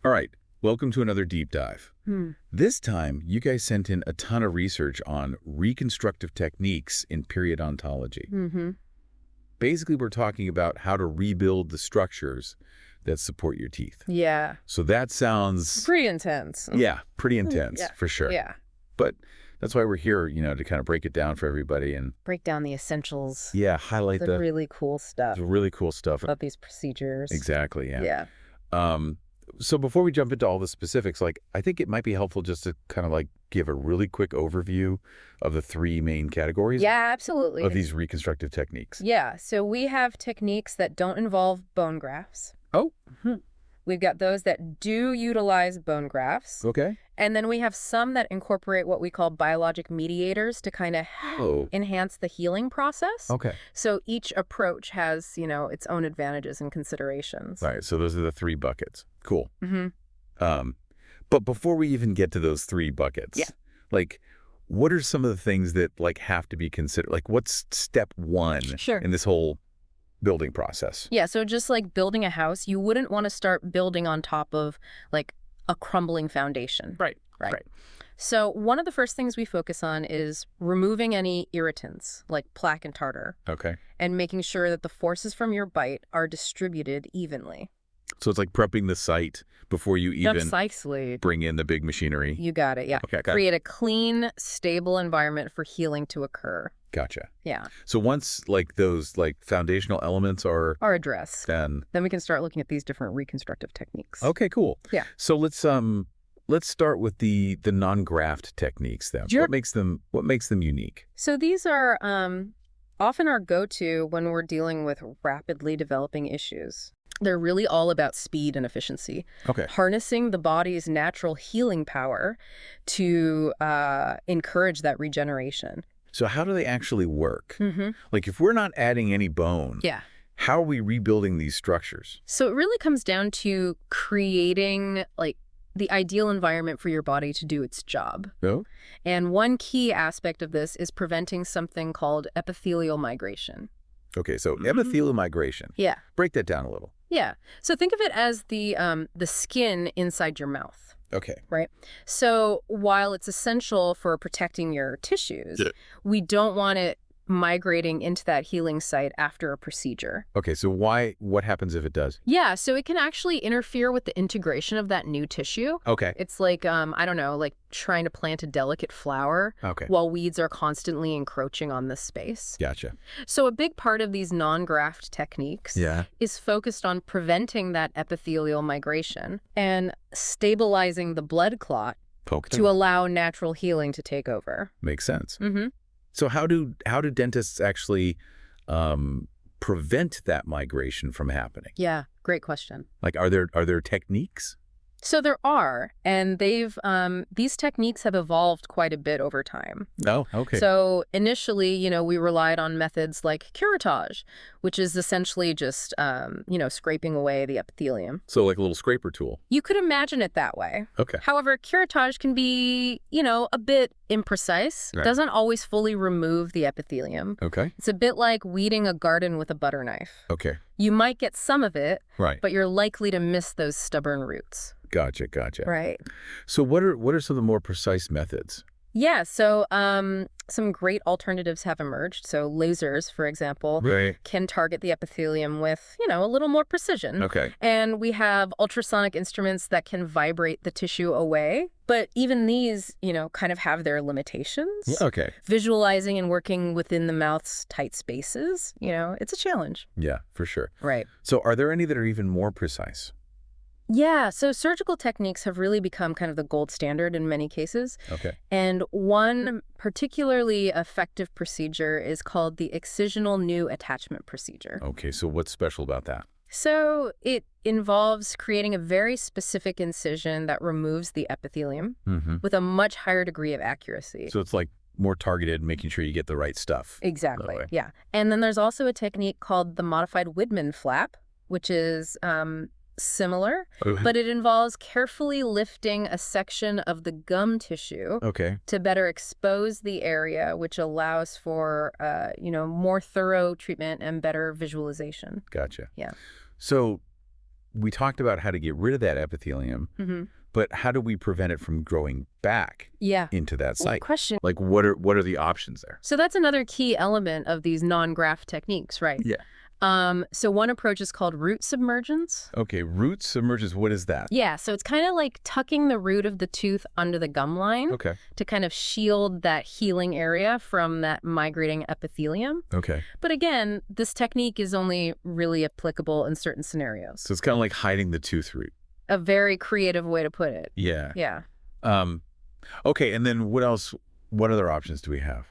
All right, welcome to another deep dive. This time, you guys sent in a ton of research on reconstructive techniques in periodontology. Basically, we're talking about how to rebuild the structures that support your teeth. Yeah. So that sounds... Pretty intense. Yeah, pretty intense, Yeah. for sure. Yeah. But that's why we're here, to kind of break it down for everybody and... Break down the essentials. Yeah, highlight the really cool stuff. The really cool stuff. About these procedures. Exactly, yeah. Yeah. So before we jump into all the specifics, I think it might be helpful just to kind of give a really quick overview of the three main categories. Yeah, absolutely. Of these reconstructive techniques. Yeah. So we have techniques that don't involve bone grafts. Oh. We've got those that do utilize bone grafts. Okay. And then we have some that incorporate what we call biologic mediators to kind of enhance the healing process. Okay. So each approach has, its own advantages and considerations. All right. So those are the three buckets. Cool. But before we even get to those three buckets, what are some of the things that have to be considered? What's step one in this whole building process? Yeah, so just like building a house, you wouldn't want to start building on top of a crumbling foundation. Right. So one of the first things we focus on is removing any irritants like plaque and tartar. Okay. And making sure that the forces from your bite are distributed evenly. So it's like prepping the site before you even bring in the big machinery. You got it, yeah. Okay, Create a clean, stable environment for healing to occur. Gotcha. Yeah. So once those foundational elements are addressed, then we can start looking at these different reconstructive techniques. Okay, cool. Yeah. So let's start with the non-graft techniques then. Sure. What makes them unique? So these are often our go-to when we're dealing with rapidly developing issues. They're really all about speed and efficiency. Okay. Harnessing the body's natural healing power to encourage that regeneration. So how do they actually work? If we're not adding any bone, how are we rebuilding these structures? So it really comes down to creating the ideal environment for your body to do its job. Oh? And one key aspect of this is preventing something called epithelial migration. Okay, so epithelial migration. Yeah. Break that down a little. Yeah. So think of it as the skin inside your mouth. Okay. Right? So while it's essential for protecting your tissues, we don't want it migrating into that healing site after a procedure. Okay, so what happens if it does? Yeah, so it can actually interfere with the integration of that new tissue. Okay. It's like, I don't know, like trying to plant a delicate flower while weeds are constantly encroaching on this space. Gotcha. So a big part of these non-graft techniques is focused on preventing that epithelial migration and stabilizing the blood clot to allow natural healing to take over. Makes sense. So how do dentists actually prevent that migration from happening? Yeah, great question. Are there techniques? So there are, and these techniques have evolved quite a bit over time. Oh, okay. So initially, we relied on methods like curettage, which is essentially just, scraping away the epithelium. So like a little scraper tool. You could imagine it that way. Okay. However, curettage can be, a bit imprecise. It doesn't always fully remove the epithelium. Okay. It's a bit like weeding a garden with a butter knife. Okay. You might get some of it, but you're likely to miss those stubborn roots. Gotcha. Right. So what are some of the more precise methods? Yeah, so some great alternatives have emerged. So lasers, for example, can target the epithelium with, a little more precision. Okay. And we have ultrasonic instruments that can vibrate the tissue away. But even these, kind of have their limitations. Okay. Visualizing and working within the mouth's tight spaces, it's a challenge. Yeah, for sure. Right. So are there any that are even more precise? Yeah, so surgical techniques have really become kind of the gold standard in many cases. Okay. And one particularly effective procedure is called the excisional new attachment procedure. Okay, so what's special about that? So it involves creating a very specific incision that removes the epithelium with a much higher degree of accuracy. So it's more targeted, making sure you get the right stuff. Exactly, yeah. And then there's also a technique called the modified Widman flap, which is similar, but it involves carefully lifting a section of the gum tissue to better expose the area, which allows for, more thorough treatment and better visualization. Gotcha. Yeah. So we talked about how to get rid of that epithelium, but how do we prevent it from growing back into that site? Good question. Like, what are the options there? So that's another key element of these non-graft techniques, right? Yeah. So one approach is called root submergence. Okay, root submergence, what is that? Yeah, so it's kind of like tucking the root of the tooth under the gum line to kind of shield that healing area from that migrating epithelium. Okay. But again, this technique is only really applicable in certain scenarios. So it's kind of like hiding the tooth root. A very creative way to put it. Yeah. Yeah. Okay, and then what else? What other options do we have?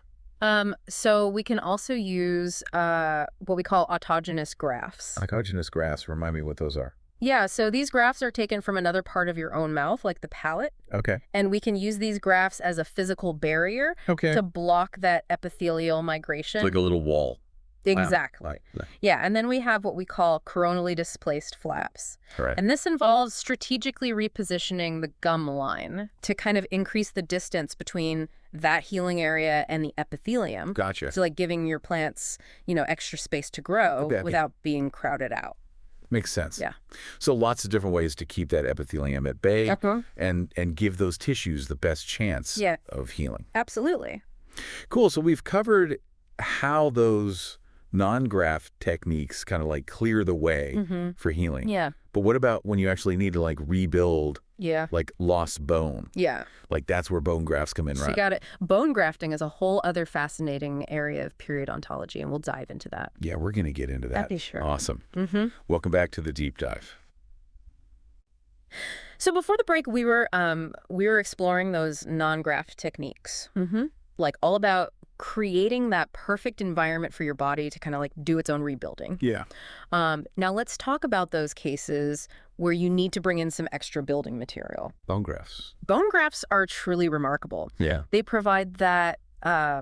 So we can also use what we call autogenous grafts. Autogenous grafts, remind me what those are. Yeah, so these grafts are taken from another part of your own mouth, like the palate. Okay. And we can use these grafts as a physical barrier to block that epithelial migration. It's like a little wall. Exactly. Wow. Yeah, and then we have what we call coronally displaced flaps. Correct. And this involves strategically repositioning the gum line to kind of increase the distance between that healing area and the epithelium. Gotcha. So like giving your plants, extra space to grow without being crowded out. Makes sense. Yeah. So lots of different ways to keep that epithelium at bay and give those tissues the best chance of healing. Absolutely. Cool. So we've covered how those non-graft techniques kind of like clear the way for healing. Yeah. But what about when you actually need to like rebuild like lost bone? Yeah. Like that's where bone grafts come in, So right? you got it. Bone grafting is a whole other fascinating area of periodontology, and we'll dive into that. Yeah, we're going to get into that. That'd be sure. Awesome. Welcome back to the deep dive. So before the break, we were exploring those non-graft techniques, like all about creating that perfect environment for your body to kind of like do its own rebuilding. Yeah. Now let's talk about those cases where you need to bring in some extra building material. Bone grafts. Bone grafts are truly remarkable. Yeah. They provide that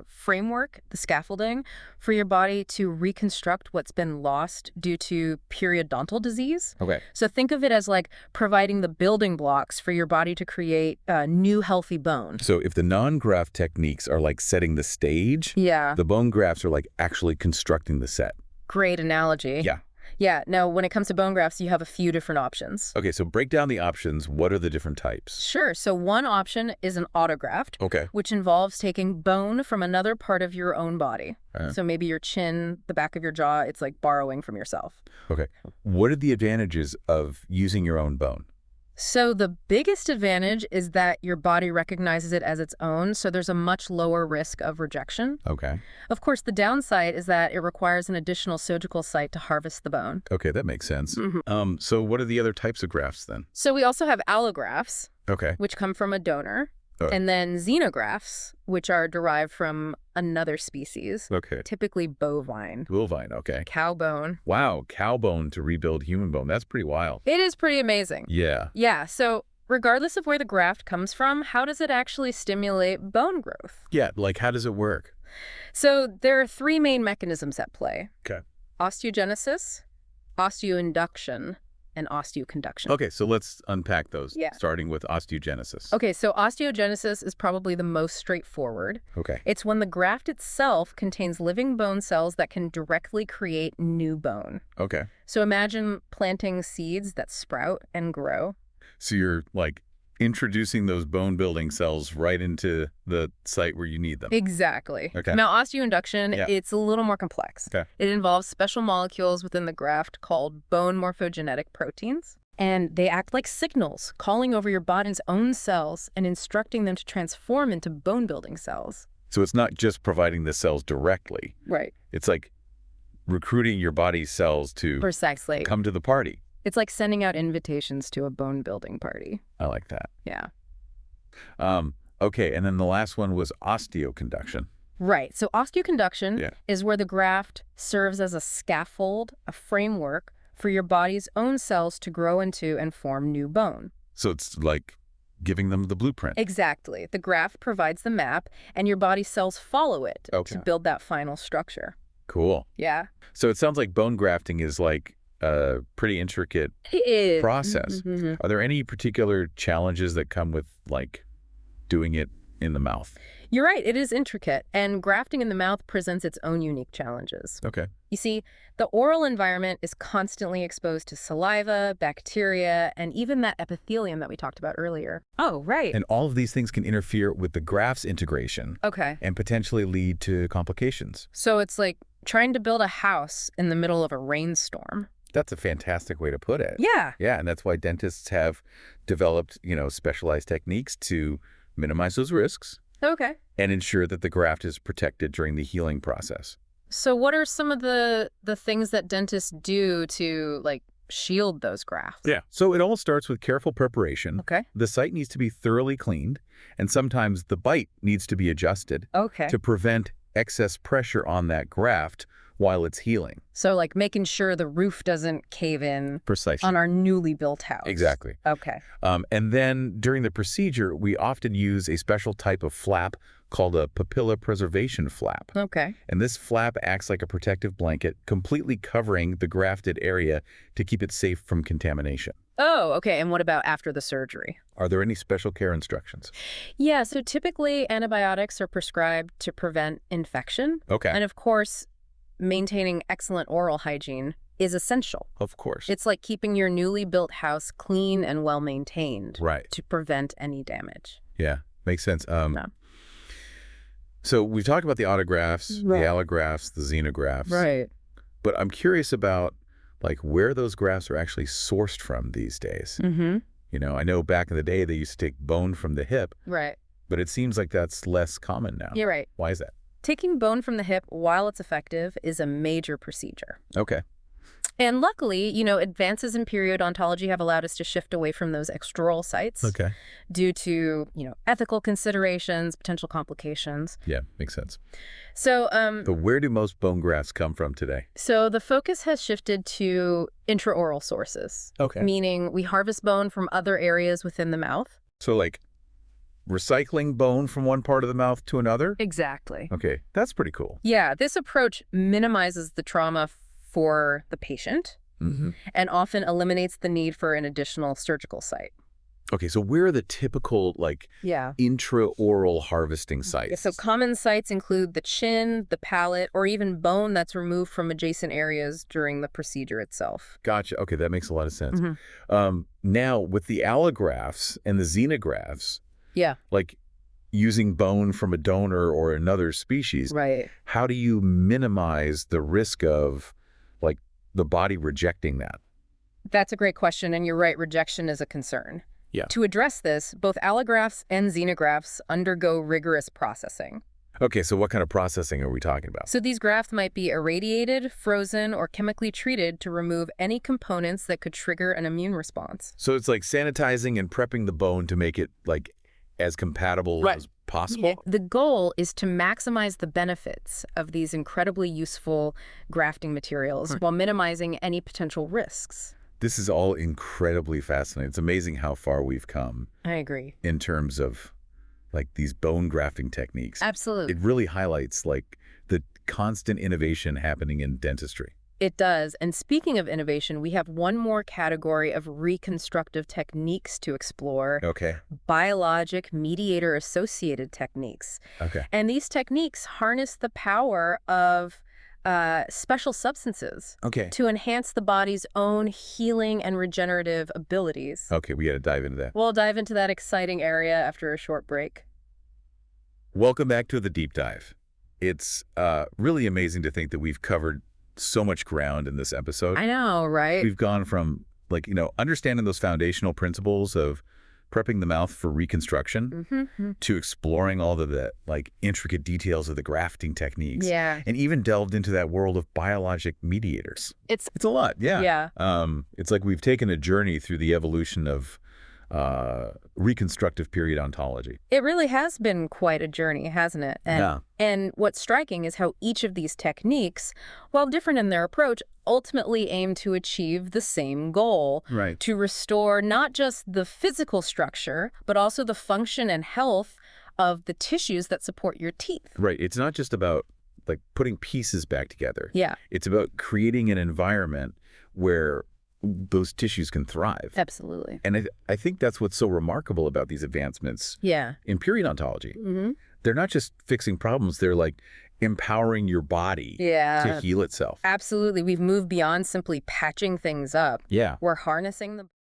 framework, the scaffolding, for your body to reconstruct what's been lost due to periodontal disease. Okay. So think of it as like providing the building blocks for your body to create new healthy bone. So if the non-graft techniques are like setting the stage, the bone grafts are like actually constructing the set. Great analogy. Yeah. Yeah. Now, when it comes to bone grafts, you have a few different options. Okay, so break down the options. What are the different types? Sure. So one option is an autograft, which involves taking bone from another part of your own body. So maybe your chin, the back of your jaw, it's like borrowing from yourself. Okay. What are the advantages of using your own bone? So the biggest advantage is that your body recognizes it as its own, so there's a much lower risk of rejection. Okay. Of course, the downside is that it requires an additional surgical site to harvest the bone. Okay, that makes sense. So what are the other types of grafts then? So we also have allografts, Okay. which come from a donor, and then xenografts, which are derived from another species, Okay. typically bovine. Bovine, okay. Cow bone. Wow, cow bone to rebuild human bone. That's pretty wild. It is pretty amazing. Yeah. Yeah, so regardless of where the graft comes from, how does it actually stimulate bone growth? Yeah, like how does it work? So there are three main mechanisms at play. Okay. Osteogenesis, osteoinduction, and osteoconduction. Okay, so let's unpack those, Yeah. starting with osteogenesis. Okay, so osteogenesis is probably the most straightforward. Okay. It's when the graft itself contains living bone cells that can directly create new bone. Okay. So imagine planting seeds that sprout and grow. So you're like introducing those bone building cells right into the site where you need them. Exactly. Okay. Now, osteoinduction, it's a little more complex. Okay. It involves special molecules within the graft called bone morphogenetic proteins. And they act like signals, calling over your body's own cells and instructing them to transform into bone-building cells. So it's not just providing the cells directly. Right. It's like recruiting your body's cells to Precisely. come to the party. It's like sending out invitations to a bone-building party. I like that. Yeah. Okay, and then the last one was osteoconduction. Right. So osteoconduction is where the graft serves as a scaffold, a framework for your body's own cells to grow into and form new bone. So it's like giving them the blueprint. Exactly. The graft provides the map, and your body's cells follow it to build that final structure. Cool. Yeah. So it sounds like bone grafting is like a pretty intricate process. Are there any particular challenges that come with like doing it in the mouth. You're right, it is intricate, and grafting in the mouth presents its own unique challenges. Okay. You see, the oral environment is constantly exposed to saliva, bacteria, and even that epithelium that we talked about earlier. Oh, right. And all of these things can interfere with the graft's integration. Okay. And potentially lead to complications. So it's like trying to build a house in the middle of a rainstorm. That's a fantastic way to put it. Yeah. Yeah, and that's why dentists have developed, specialized techniques to minimize those risks. Okay. And ensure that the graft is protected during the healing process. So what are some of the things that dentists do to, like, shield those grafts? Yeah. So it all starts with careful preparation. Okay. The site needs to be thoroughly cleaned, and sometimes the bite needs to be adjusted to prevent excess pressure on that graft while it's healing. So, like, making sure the roof doesn't cave in Precisely. on our newly built house. Exactly. Okay. And then during the procedure, we often use a special type of flap called a papilla preservation flap. Okay. And this flap acts like a protective blanket, completely covering the grafted area to keep it safe from contamination. Oh, okay. And what about after the surgery? Are there any special care instructions? Yeah, so typically antibiotics are prescribed to prevent infection. Okay. And of course, maintaining excellent oral hygiene is essential. Of course. It's like keeping your newly built house clean and well-maintained Right. to prevent any damage. Yeah, makes sense. Yeah. So we've talked about the autografts, Right. the allografts, the xenografts. Right. But I'm curious about, like, where those grafts are actually sourced from these days. Mm-hmm. I know back in the day they used to take bone from the hip, Right. but it seems like that's less common now. You're right. Why is that? Taking bone from the hip while it's effective is a major procedure. Okay. And luckily, advances in periodontology have allowed us to shift away from those extraoral sites due to, ethical considerations, potential complications. Yeah, makes sense. So, But where do most bone grafts come from today? So the focus has shifted to intraoral sources. Okay. Meaning we harvest bone from other areas within the mouth. So, like, recycling bone from one part of the mouth to another? Exactly. Okay, that's pretty cool. Yeah, this approach minimizes the trauma for the patient and often eliminates the need for an additional surgical site. Okay, so where are the typical, like, intraoral harvesting sites? Yeah, so common sites include the chin, the palate, or even bone that's removed from adjacent areas during the procedure itself. Gotcha. Okay, that makes a lot of sense. Now, with the allografts and the xenografts, like using bone from a donor or another species, right? How do you minimize the risk of, like, the body rejecting that? That's a great question, and you're right, rejection is a concern. Yeah. To address this, both allografts and xenografts undergo rigorous processing. Okay, so what kind of processing are we talking about? So these grafts might be irradiated, frozen, or chemically treated to remove any components that could trigger an immune response. So it's like sanitizing and prepping the bone to make it, like, as compatible as possible? Yeah. The goal is to maximize the benefits of these incredibly useful grafting materials while minimizing any potential risks. This is all incredibly fascinating. It's amazing how far we've come. I agree. In terms of, like, these bone grafting techniques. Absolutely. It really highlights, like, the constant innovation happening in dentistry. It does. And speaking of innovation, we have one more category of reconstructive techniques to explore. Okay. Biologic mediator-associated techniques. Okay. And these techniques harness the power of special substances to enhance the body's own healing and regenerative abilities. Okay, we got to dive into that. We'll dive into that exciting area after a short break. Welcome back to The Deep Dive. It's really amazing to think that we've covered so much ground in this episode. I know, right? We've gone from, like, understanding those foundational principles of prepping the mouth for reconstruction to exploring all of the, like, intricate details of the grafting techniques. Yeah. And even delved into that world of biologic mediators. It's a lot, yeah. Yeah. It's like we've taken a journey through the evolution of reconstructive periodontology. It really has been quite a journey, hasn't it? And what's striking is how each of these techniques, while different in their approach, ultimately aim to achieve the same goal. Right. To restore not just the physical structure, but also the function and health of the tissues that support your teeth. Right. It's not just about, like, putting pieces back together. Yeah. It's about creating an environment where those tissues can thrive. Absolutely. And I think that's what's so remarkable about these advancements in periodontology. They're not just fixing problems, they're like empowering your body to heal itself. Absolutely. We've moved beyond simply patching things up. Yeah. We're harnessing the